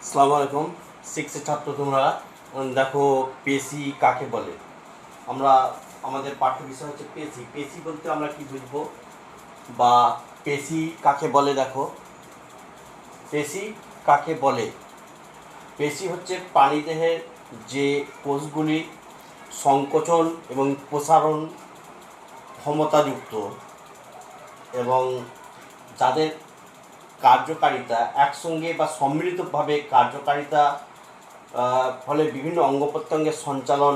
আসসালামু আলাইকুম। সিক্সের ছাত্র তোমরা দেখো, পেশি কাকে বলে। আমরা আমাদের পাঠ্য বিষয় হচ্ছে পেশি। পেশি বলতে আমরা কি বুঝবো বা পেশি কাকে বলে? দেখো, পেশি কাকে বলে। পেশি হচ্ছে প্রাণীদেহের যে কোষগুলি সংকোচন এবং প্রসারণ ক্ষমতাযুক্ত এবং যাদের কার্যকারিতা একসঙ্গে বা সম্মিলিতভাবে কার্যকারিতা ফলে বিভিন্ন অঙ্গ প্রত্যঙ্গের সঞ্চালন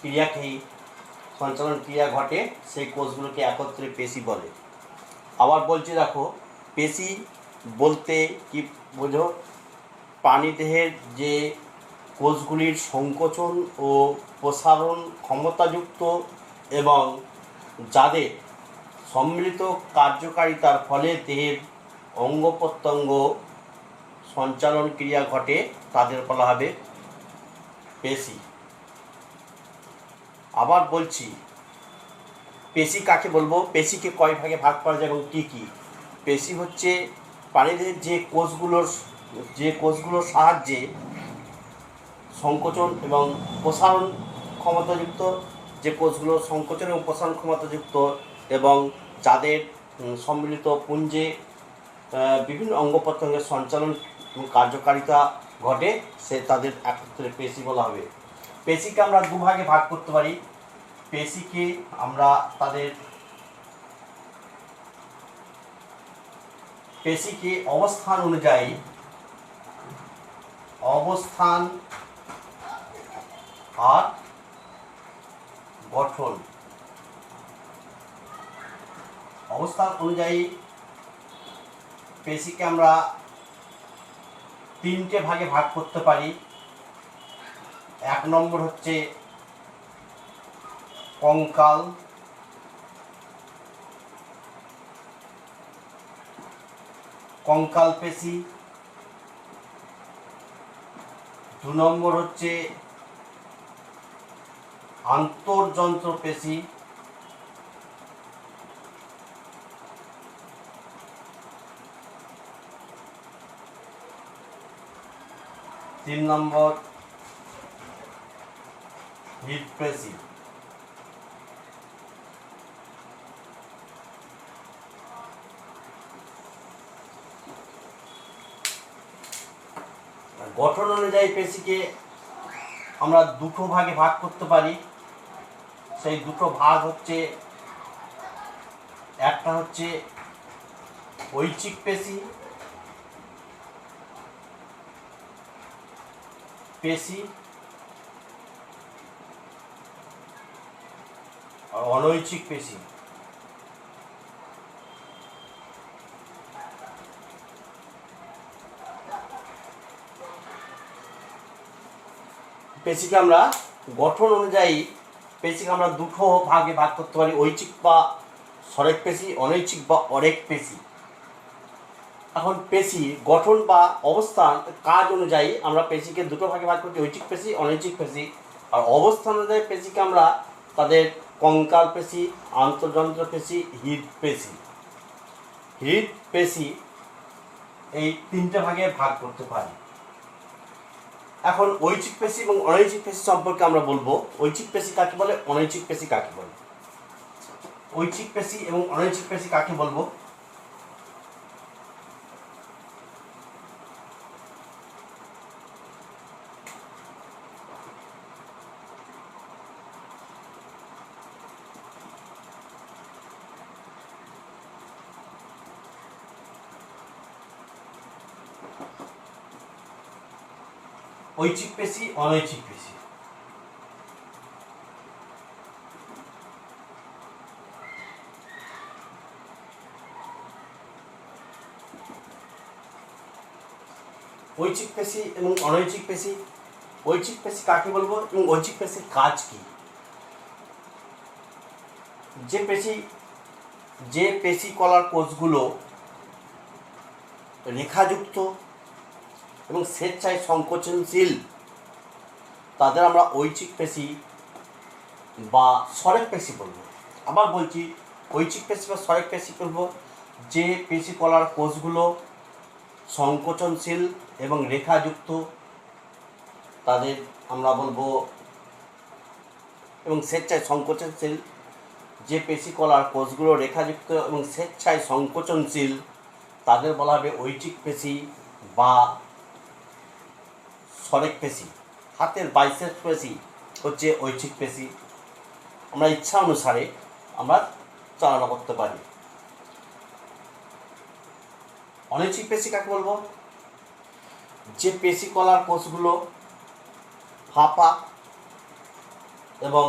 ক্রিয়া ঘটে, সেই কোষগুলোকে একত্রে পেশি বলে। আবার বলছি, দেখো, পেশি বলতে কি বোঝো? প্রাণীদেহের যে কোষগুলির সংকোচন ও প্রসারণ ক্ষমতাযুক্ত এবং যাদের সম্মিলিত কার্যকারিতার ফলে দেহের অঙ্গ প্রত্যঙ্গ সঞ্চালন ক্রিয়া ঘটে, তাদের বলা হবে পেশি। আবার বলছি, পেশি কাকে বলবো, পেশিকে কয় ভাগে ভাগ করা যায় এবং কী কী। পেশি হচ্ছে প্রাণীদের যে কোষগুলোর সাহায্যে সংকোচন এবং প্রসারণ ক্ষমতাযুক্ত, যে কোষগুলো সংকোচন এবং প্রসারণ ক্ষমতাযুক্ত এবং যাদের সম্মিলিত পুঞ্জে বিভিন্ন অঙ্গ প্রত্যঙ্গের সঞ্চালন এবং কার্যকারিতা ঘটে, তাদের একত্রে পেশি বলা হবে। পেশিকে আমরা দুভাগে ভাগ করতে পারি। পেশিকে আমরা পেশিকে অবস্থান অনুযায়ী অবস্থান আর গঠন পেশিকে আমরা তিনটে ভাগে ভাগ করতে পারি। এক নম্বর হচ্ছে কঙ্কাল পেশি, দু নম্বর হচ্ছে আন্তর্যন্ত্র পেশি, তিন নম্বর হৃদপেশি। গঠন অনুযায়ী পেশিকে আমরা দুটো ভাগে ভাগ করতে পারি। সেই দুটো ভাগ হচ্ছে, একটা হচ্ছে ঐচ্ছিক পেশি আর অনৈচ্ছিক পেশি। পেশিকে আমরা গঠন অনুযায়ী আমরা দুটো ভাগে ভাগ করতে পারি, ঐচ্ছিক বা সরেক পেশি, অনৈচ্ছিক বা অরেক পেশি। এখন পেশি গঠন বা অবস্থান কাজ অনুযায়ী আমরা পেশিকে দুটো ভাগে ভাগ করছি, ঐচ্ছিক পেশি, অনৈচ্ছিক পেশি। আর অবস্থান অনুযায়ী পেশিকে আমরা তাদের কঙ্কাল পেশি, আন্তর্যন্ত্র পেশি, হৃদ পেশি এই তিনটে ভাগে ভাগ করতে পারি। এখন ঐচ্ছিক পেশি এবং অনৈচ্ছিক পেশি সম্পর্কে আমরা বলবো। ঐচ্ছিক পেশি কাকে বলে, অনৈচ্ছিক পেশি কাকে বলে। ঐচ্ছিক পেশি এবং অনৈচ্ছিক পেশি কাকে বলবো? ঐচ্ছিক পেশি, অনৈচ্ছিক পেশি। ঐচ্ছিক পেশি এবং অনৈচ্ছিক পেশি। ঐচ্ছিক পেশি কাকে বলবো এবং ঐচ্ছিক পেশির কাজ কি? যে পেশি কলার কোষগুলো রেখাযুক্ত এবং স্বেচ্ছায় সংকোচনশীল, তাদের আমরা ঐচ্ছিক পেশি বা সরেক পেশি বলবো। আবার বলছি, ঐচ্ছিক পেশি বা সরেক পেশি বলবো যে পেশি কলার কোষগুলো সংকোচনশীল এবং রেখাযুক্ত, তাদের আমরা বলবো, এবং স্বেচ্ছায় সংকোচনশীল যে পেশিকলার কোষগুলো রেখাযুক্ত এবং স্বেচ্ছায় সংকোচনশীল তাদের বলা হবে ঐচ্ছিক পেশি বা সরেক পেশি। হাতের বাইসেপ পেশি হচ্ছে ঐচ্ছিক পেশি, আমরা ইচ্ছা অনুসারে আমরা চালনা করতে পারি। অনৈচ্ছিক পেশি কাকে বলবো? যে পেশিকলার কোষগুলো ফাঁপা এবং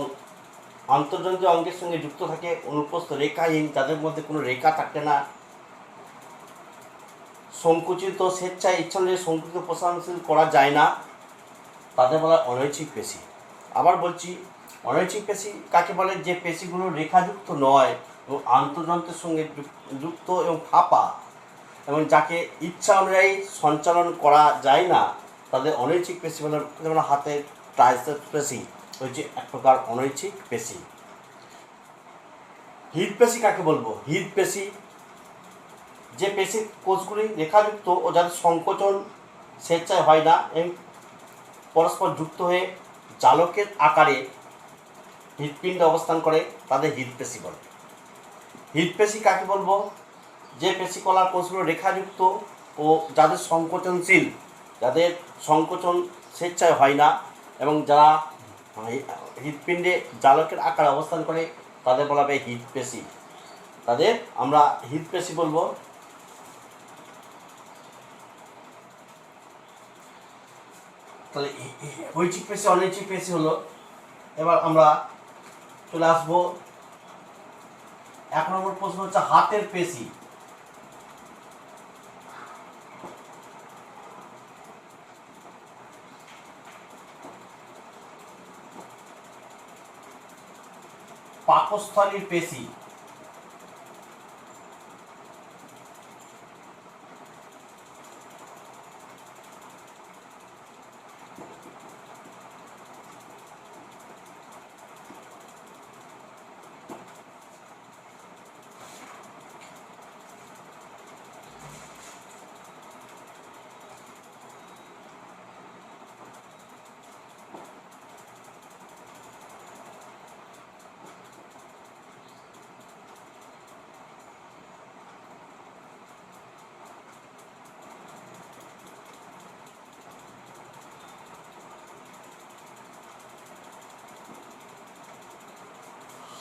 আন্তর্জন্ত্রীয় অঙ্গের সঙ্গে যুক্ত থাকে, অনুপ্রস্থ রেখাহীন, যাদের মধ্যে কোনো রেখা থাকে না, সংকুচিত স্বেচ্ছায় ইচ্ছা অনুযায়ী সংকুচিত প্রসারণশীল করা যায় না, তাদের বলা হয় অনৈচ্ছিক পেশি। আবার বলছি, অনৈচ্ছিক পেশি কাকে বলে? যে পেশিগুলো রেখাযুক্ত নয় এবং আন্তর্যন্ত্রের সঙ্গে যুক্ত এবং ফাঁপা এবং যাকে ইচ্ছা অনুযায়ী সঞ্চালন করা যায় না, তাদের অনৈচ্ছিক পেশি বলে। যেমন হাতের ট্রাইসেপস পেশি হচ্ছে এক প্রকার অনৈচ্ছিক পেশি। হৃদপেশি কাকে বলবো? হৃদপেশি যে পেশির কোষগুলি রেখাযুক্ত ও যাদের সংকোচন স্বেচ্ছায় হয় না এবং পরস্পর যুক্ত হয়ে জালকের আকারে হৃৎপিণ্ডে অবস্থান করে, তাদের হৃদপেশি বলে। হৃদপেশি কাকে বলবো? যে পেশিকলার কোষগুলো রেখাযুক্ত ও যাদের সংকোচনশীল, যাদের সংকোচন স্বেচ্ছায় হয় না এবং যারা হৃৎপিণ্ডে জালকের আকারে অবস্থান করে, তাদের বলা হবে হৃদপেশি। তাদের আমরা হৃদপেশি বলবো। তাহলে ঐচ্ছিক পেশি অনৈচ্ছিক পেশি হলো। এবার আমরা চলে আসবো 1 নম্বর প্রশ্ন হচ্ছে হাতের পেশি। পাকস্থলীর পেশি।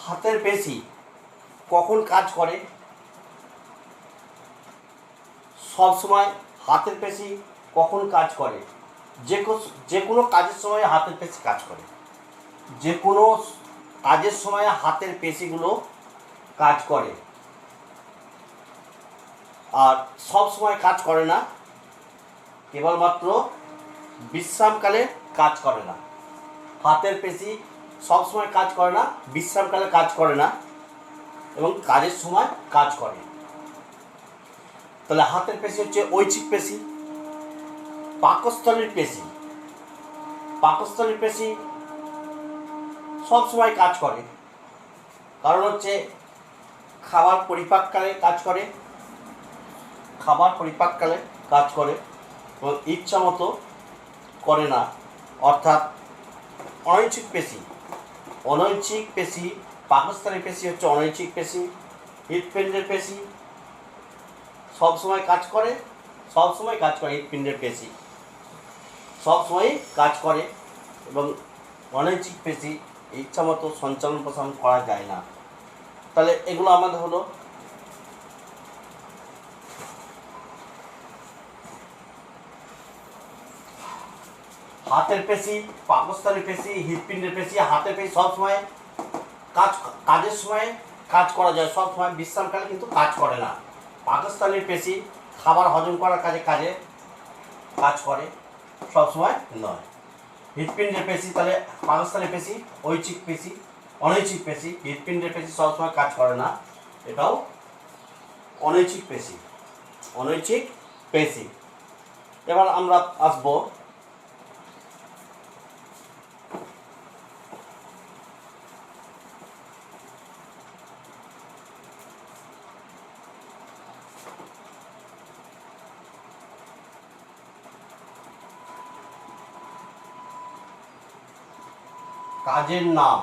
হাতের পেশি কখন কাজ করে? সব সময় হাতের পেশি কখন কাজ করে? যে কোনো কাজের সময় হাতের পেশি কাজ করে। যে কোনো কাজের সময় হাতের পেশিগুলো কাজ করে, আর সব সময় কাজ করে না, কেবলমাত্র বিশ্রামকালে কাজ করে না। হাতের পেশি সব সময় কাজ করে না, বিশ্রামকালে কাজ করে না এবং কাজের সময় কাজ করে। তাহলে হাতের পেশি হচ্ছে ঐচ্ছিক পেশি। পাকস্থলীর পেশি, পাকস্থলীর পেশি সব সময় কাজ করে, কারণ হচ্ছে খাবার পরিপাককালে কাজ করে, খাবার পরিপাককালে কাজ করে এবং ইচ্ছা মতো করে না, অর্থাৎ অনৈচ্ছিক পেশি। অনৈচ্ছিক পেশি, পাকস্থলীর পেশি হচ্ছে অনৈচ্ছিক পেশি। হৃৎপিণ্ডের পেশি সব সময় কাজ করে, সব সময় কাজ করে। হৃৎপিণ্ডের পেশি সব সময় কাজ করে এবং অনৈচ্ছিক পেশি ইচ্ছা মতো সঞ্চালন প্রসারণ করা যায় না। তাহলে এগুলো আমাদের হলো হাতের পেশি, পাকস্থলীর পেশি, হৃৎপিণ্ডের পেশি। হাতের পেশি সবসময় কাজের সময় কাজ করা যায়, সব সময়। বিশ্রামকালে কিন্তু কাজ করে না। পাকস্থলীর পেশি খাবার হজম করার কাজে কাজ করে, সব সময় নয়। হৃৎপিণ্ডের পেশি, তাহলে পাকস্থলীর পেশি ঐচ্ছিক পেশি, অনৈচ্ছিক পেশি। হৃৎপিণ্ডের পেশি সবসময় কাজ করে না, এটাও অনৈচ্ছিক পেশি, অনৈচ্ছিক পেশি। এবার আমরা আসবো কাজের নাম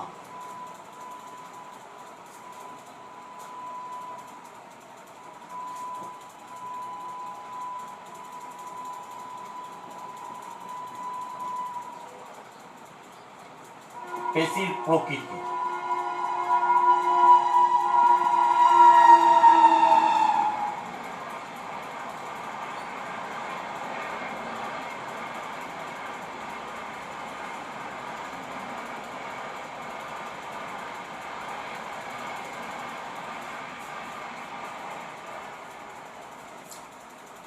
পেশির প্রকৃতি।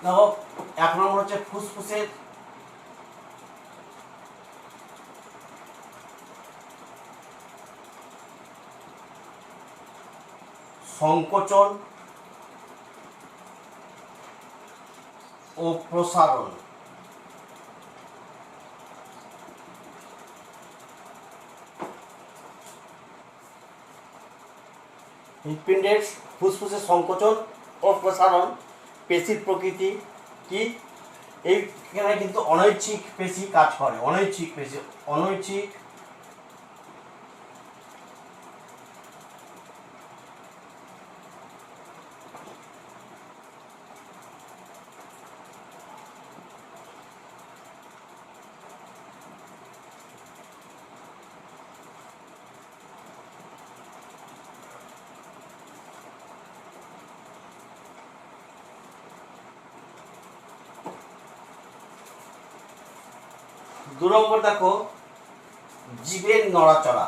দেখো 1 নম্বর হচ্ছে ফুসফুসের সংকোচন ও প্রসারণ। হৃৎপিণ্ডের ফুসফুসের সংকোচন ও প্রসারণ পেশির প্রকৃতি কি? এইখানে কিন্তু অনৈচ্ছিক পেশি কাজ করে। অনৈচ্ছিক পেশি, অনৈচ্ছিক দু নম্বর দেখো জীবের নড়াচড়া।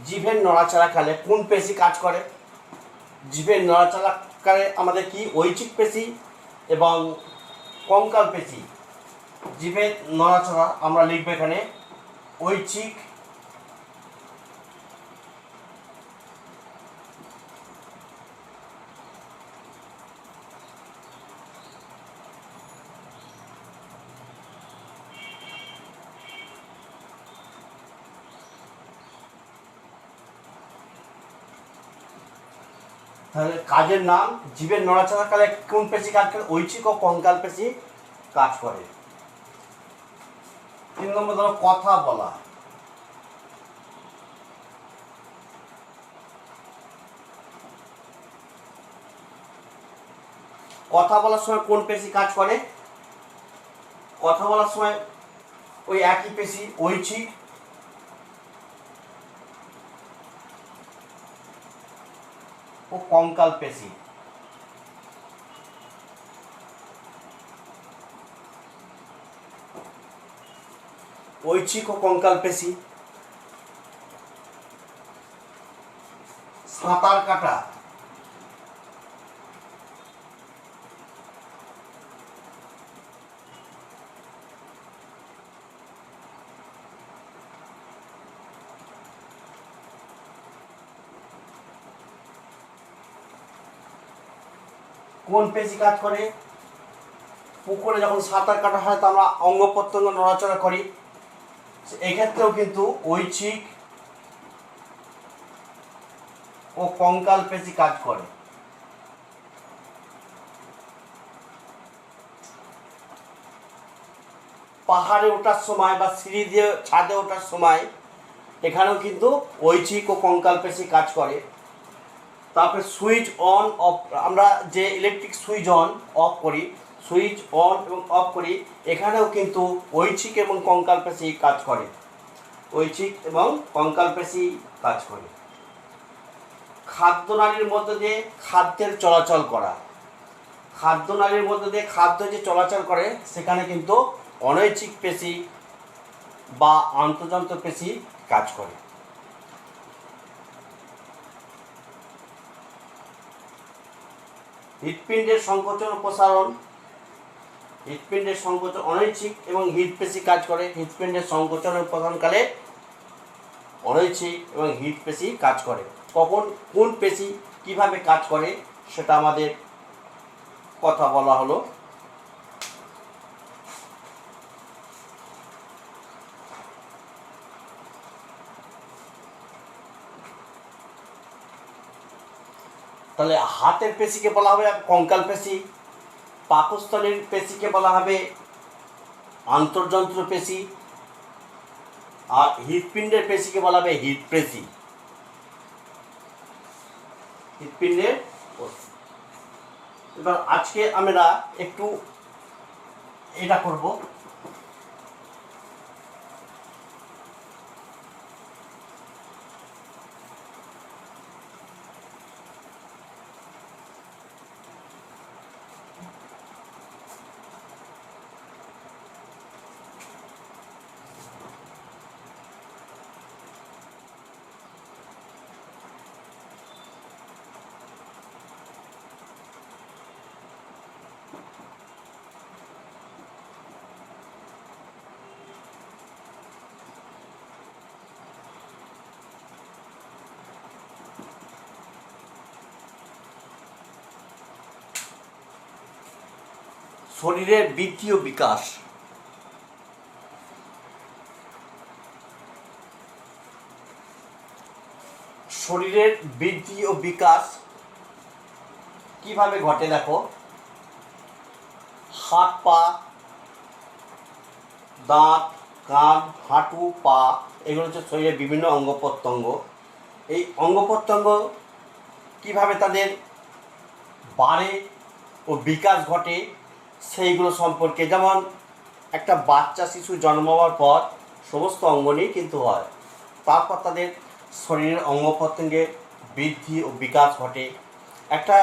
জীবের নড়াচড়াকালে কোন পেশি কাজ করে? জীবের নড়াচড়াকালে আমাদের কি ঐচ্ছিক পেশি এবং কঙ্কাল পেশি। জীবের নড়াচড়া আমরা লিখব এখানে ঐচ্ছিক তাহলে কাজের নাম জীবের নড়াচড়াকালে কোন পেশি কাজ করে? ঐচ্ছিক ও কঙ্কাল পেশি কাজ করে। 3 নম্বর ধরো কথা বলা। কথা বলার সময় কোন পেশি কাজ করে? কথা বলার সময় ওই একই পেশি ঐচ্ছিক ও কঙ্কাল পেশি। ঐচ্ছিক ও কঙ্কাল পেশি। সাঁতার কাটা। কোন পেশি কাজ করে? পুকুরে যখন সাঁতার কাটা হয় তো আমরা অঙ্গ প্রত্যঙ্গ নড়াচড়া করি, এক্ষেত্রেও কিন্তু ঐচ্ছিক ও কঙ্কাল পেশি কাজ করে। পাহাড়ে ওঠার সময় বা সিঁড়ি দিয়ে ছাদে ওঠার সময় এখানেও কিন্তু ঐচ্ছিক ও কঙ্কাল পেশি কাজ করে। তারপরে সুইচ অন অফ, আমরা যে ইলেকট্রিক সুইচ অন অফ করি, সুইচ অন এবং অফ করি, এখানেও কিন্তু ঐচ্ছিক এবং কঙ্কাল পেশি কাজ করে। ঐচ্ছিক এবং কঙ্কাল পেশি কাজ করে। খাদ্যনালীর মধ্যে দিয়ে খাদ্যের চলাচল করা। খাদ্যনালীর মধ্যে দিয়ে খাদ্য যে চলাচল করে সেখানে কিন্তু অনৈচ্ছিক পেশি বা আন্তঃযন্ত্র পেশি কাজ করে। হৃৎপিণ্ডের সংকোচন ও প্রসারণ। হৃৎপিণ্ডের সংকোচন অনৈচ্ছিক এবং হৃৎপেশি কাজ করে। হৃৎপিণ্ডের সংকোচন ও প্রসারণকালে অনৈচ্ছিক এবং হৃৎপেশি কাজ করে। কখন কোন পেশি কিভাবে কাজ করে সেটা আমাদের কথা বলা হলো। তাহলে হাতের পেশিকে বলা হবে কঙ্কাল পেশি, পাকস্থলীর পেশিকে বলা হবে আন্তর্যন্ত্র পেশি, আর হৃৎপিণ্ডের পেশিকে বলা হবে হৃৎপেশি। হৃৎপিণ্ডের। এবার আজকে আমরা একটু এটা করব, শরীরের বৃদ্ধি ও বিকাশ। শরীরের বৃদ্ধি ও বিকাশ কিভাবে ঘটে দেখো। হাত, পা, দাঁত, কাঁধ, হাঁটু, পা, এগুলো হচ্ছে শরীরের বিভিন্ন অঙ্গ প্রত্যঙ্গ। এই অঙ্গ প্রত্যঙ্গ কীভাবে তাদের বাড়ে ও বিকাশ ঘটে সেইগুলো সম্পর্কে, যেমন একটা বাচ্চা শিশু জন্ম হওয়ার পর সমস্ত অঙ্গ নিয়ে কিন্তু হয়, তারপর তাদের শরীরের অঙ্গ প্রত্যঙ্গে বৃদ্ধি ও বিকাশ ঘটে। একটা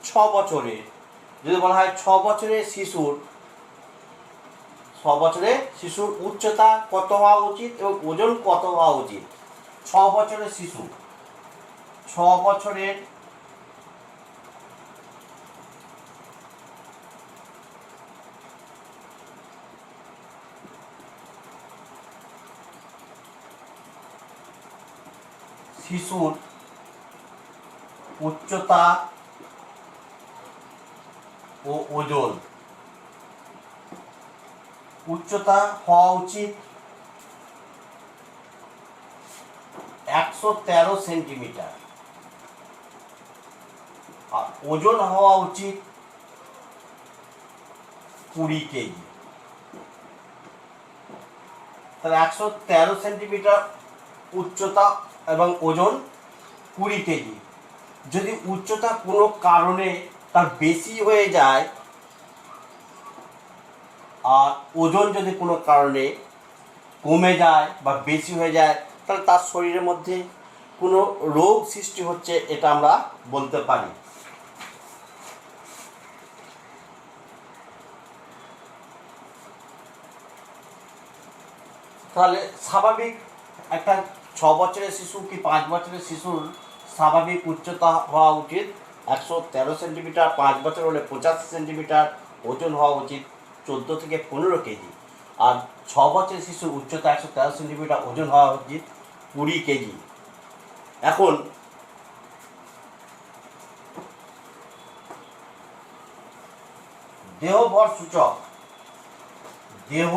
6 বছরের যদি বলা হয় 6 বছরের শিশুর উচ্চতা কত হওয়া উচিত এবং ওজন কত হওয়া উচিত। 6 বছরের শিশু, 6 বছরের শিশুর উচ্চতা ও ওজন। উচ্চতা হওয়া উচিত 113 সেন্টিমিটার, আর ওজন হওয়া উচিত 20 কেজি। তাহলে 113 সেন্টিমিটার উচ্চতা এবং ওজন 20 কেজি। যদি উচ্চতা কোনো কারণে তার বেশি হয়ে যায় আর ওজন যদি কোনো কারণে কমে যায় বা বেশি হয়ে যায়, তাহলে তার শরীরের মধ্যে কোনো রোগ সৃষ্টি হচ্ছে, এটা আমরা বলতে পারি। তাহলে স্বাভাবিক একটা 6 বছরের শিশু কি 5 বছরের শিশুর স্বাভাবিক উচ্চতা হওয়া উচিত 113 সেন্টিমিটার, 5 বছর হলে 85 সেন্টিমিটার, ওজন হওয়া উচিত 14 থেকে 15 কেজি। আর 6 বছরের শিশুর উচ্চতা 113 সেন্টিমিটার, ওজন হওয়া উচিত 20 কেজি। এখন দেহভর সূচক, দেহ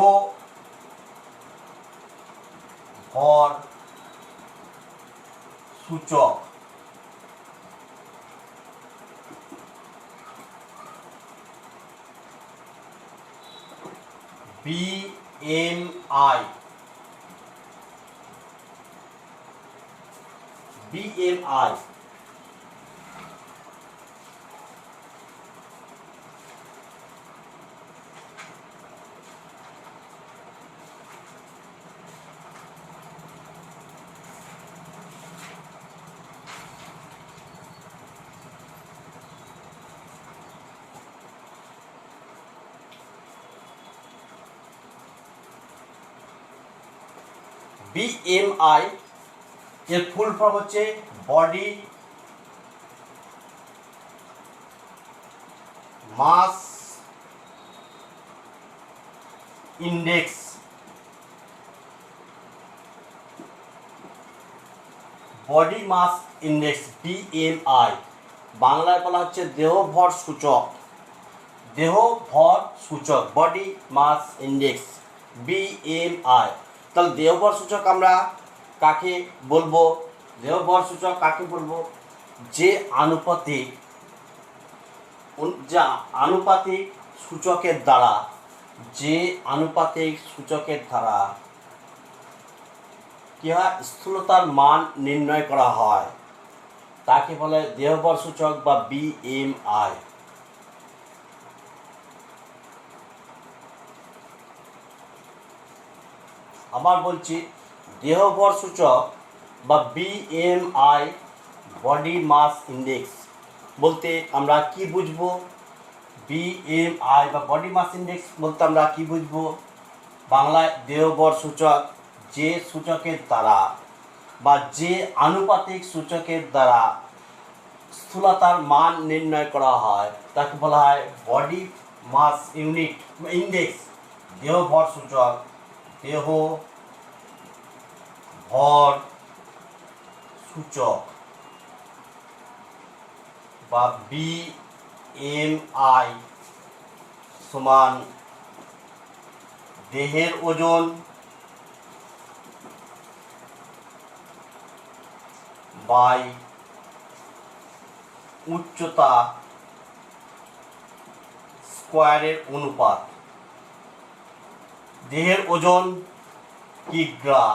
ভর সূচক BMI, BMI BMI এর ফুল ফর্ম হচ্ছে body mass index. Body mass index BMI, বাংলায় বলা হচ্ছে দেহভর সূচক। দেহভর সূচক বডি মাস ইন্ডেক্স BMI। তাহলে দেহভর সূচক আমরা কাকে বলবো? দেহভর সূচক কাকে বলবো? যে আনুপাতিক যা আনুপাতিক সূচকের দ্বারা যে আনুপাতিক সূচকের দ্বারা কি হয় স্থূলতার মান নির্ণয় করা হয় তাকে বলে দেহবর সূচক বা বিএমআই। আবার বলছি, দেহবর সূচক বা বিএমআই বডি মাস ইন্ডেক্স বলতে আমরা কি বুঝবো? বিএমআই বা বডি মাস ইন্ডেক্স বলতে আমরা কি বুঝবো? বাংলায় দেহবর সূচক যে সূচকের দ্বারা বা যে আনুপাতিক সূচকের দ্বারা স্থূলতার মান নির্ণয় করা হয় তাকে বলা হয় বডি মাস ইউনিট ইন্ডেক্স। দেহভর সূচক, দেহ ভর সূচক বা বিএমআই সমান দেহের ওজন বাই উচ্চতা স্কোয়ারের অনুপাত। দেহের ওজন কিগ্রা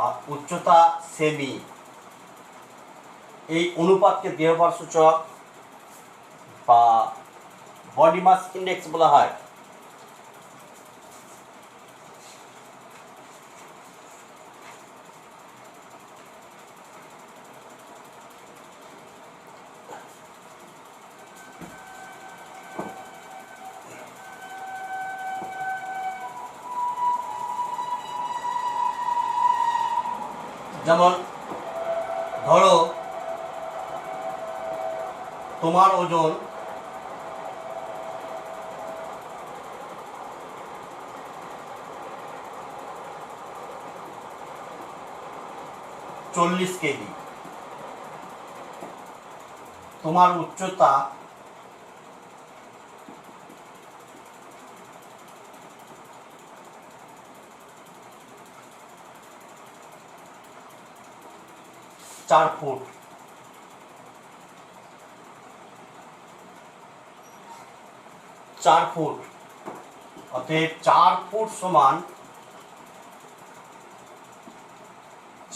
আর উচ্চতা সেমি, এই অনুপাতকে দেহবর সূচক বা বডি মাস ইন্ডেক্স বলা হয়। যেমন ধরো তোমার ওজন 40 কেজি, তোমার উচ্চতা 4 ফুট। অতএব 4 ফুট সমান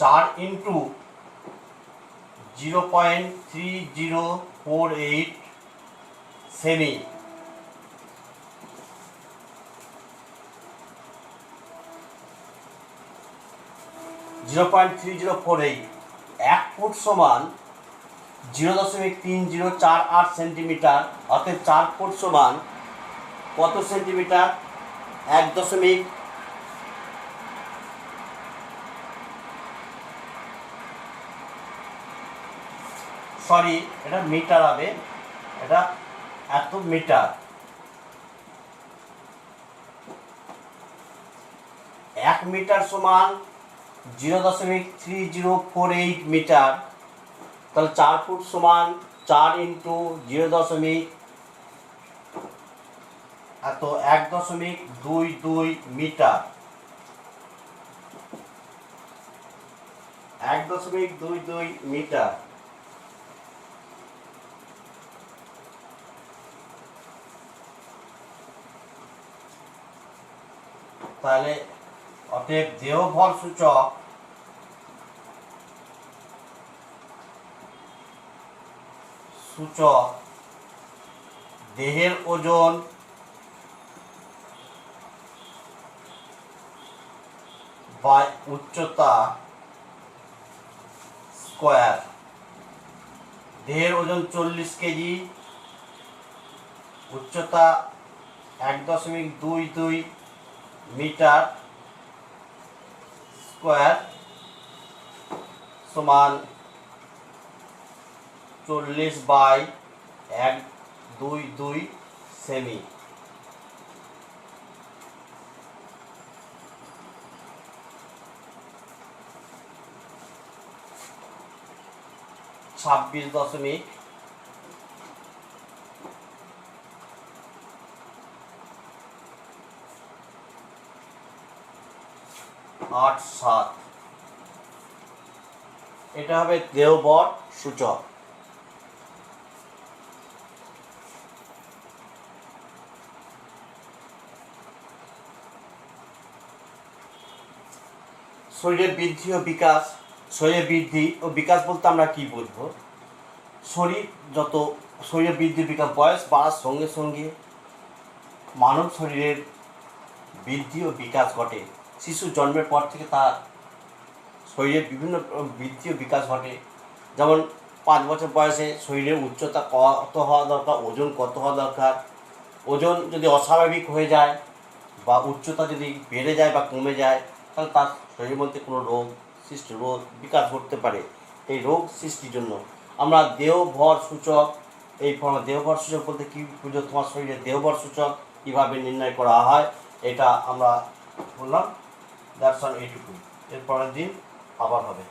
4 ইন্টু 0.3048 সেমি, 0.3048। 1 ফুট সমান 0.3048 সেন্টিমিটার। অর্থাৎ 4 ফুট সমান কত সেন্টিমিটার? 1 দশমিক সরি এটা মিটার হবে, এটা এত মিটার। 1 মিটার সমান 0.3048 মিটার। তাহলে 4 ফুট সমান 4 ইন্টু 1.22 মিটার। 1.22 মিটার। তাহলে অতএব দেহভর সূচক দেহের ওজন বা উচ্চতা স্কোয়ার। দেহের ওজন 40 কেজি, উচ্চতা 1.22 মিটার স্কোয়ার সমান 40/122 সেমি। 26.87। এটা হবে দেহবর সূচক। শরীরের বৃদ্ধি ও বিকাশ। শরীরের বৃদ্ধি ও বিকাশ বলতে আমরা কী বুঝবো? শরীরের বৃদ্ধি বিকাশ বয়স বাড়ার সঙ্গে সঙ্গে মানব শরীরের বৃদ্ধি ও বিকাশ ঘটে। শিশু জন্মের পর থেকে তার শরীরের বিভিন্ন বৃদ্ধি ও বিকাশ ঘটে। যেমন 5 বছর বয়সে শরীরের উচ্চতা কত হওয়া দরকার, ওজন কত হওয়া দরকার। ওজন যদি অস্বাভাবিক হয়ে যায় বা উচ্চতা যদি বেড়ে যায় বা কমে যায়, তাহলে তার শরীরের মধ্যে কোনো রোগ বিকাশ ঘটতে পারে। এই রোগ সৃষ্টির জন্য আমরা দেহভর সূচক, দেহভর সূচক বলতে কী বুঝো? তোমার শরীরের দেহভর সূচক কীভাবে নির্ণয় করা হয় এটা আমরা বললাম। দ্যাটস অন এইটুকু। এর পরের দিন আবার হবে।